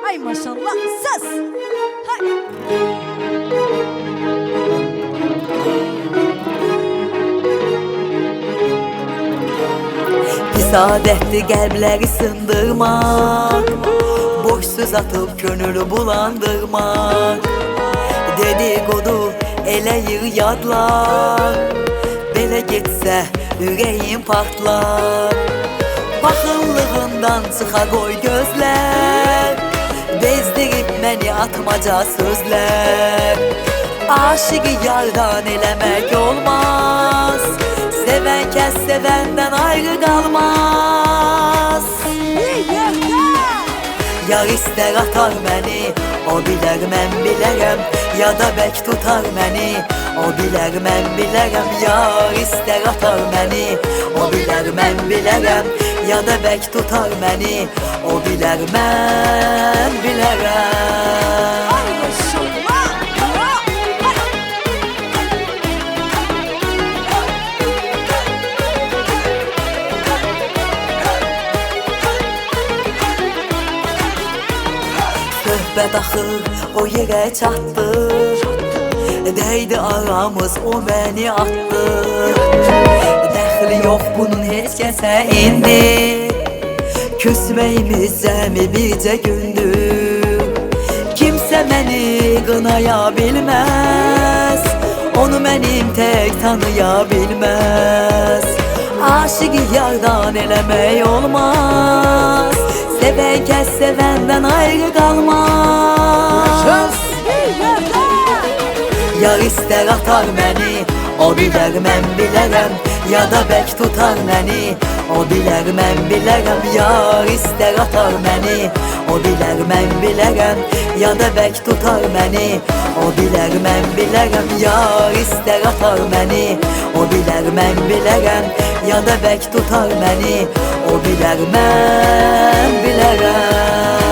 Hay maşallah ses. Hay. Pis adetli qəlbləri sındırmaq, boş söz atıb könülü bulandırmaq. Dedikodu eləyir yadlar, belə getsə ürəyim partlar. Baxıllığından çıxa qoy gözlər, bezdirib məni atmaca sözlər. Aşıqı yardan eləmək olmaz, sevən kəs sevəndən ayrı qalmaz. Yar istər atar məni, o bilər mən bilərəm, ya da bək tutar məni, o bilər mən bilərəm. Yar istər atar məni, o bilər mən bilərəm, ya da bək tutar məni, o bilər mən bilərəm. Hay maşallah. Söhbət axır o yerə çatdı, dəydi aramız o məni atdı. Dəxli yox bunun heç kəsə indi, küsməyimiz cəmi bircə gündür. Kimsə məni qınaya bilməz, onu mənim tək tanıya bilməz. Aşıqı yardan eləmək olmaz, sevən kəs sevəndən ayrı qalmaz. Yar istər atar məni, o bilər mən bilərəm, ya da bək tutar məni, o bilər mən bilərəm. Yar istər atar məni, o bilər mən bilərəm, ya da bək tutar məni, o bilər mən bilərəm. Yar istər atar məni, o bilər mən bilərəm, ya da bək tutar məni, o bilər mən bilərəm.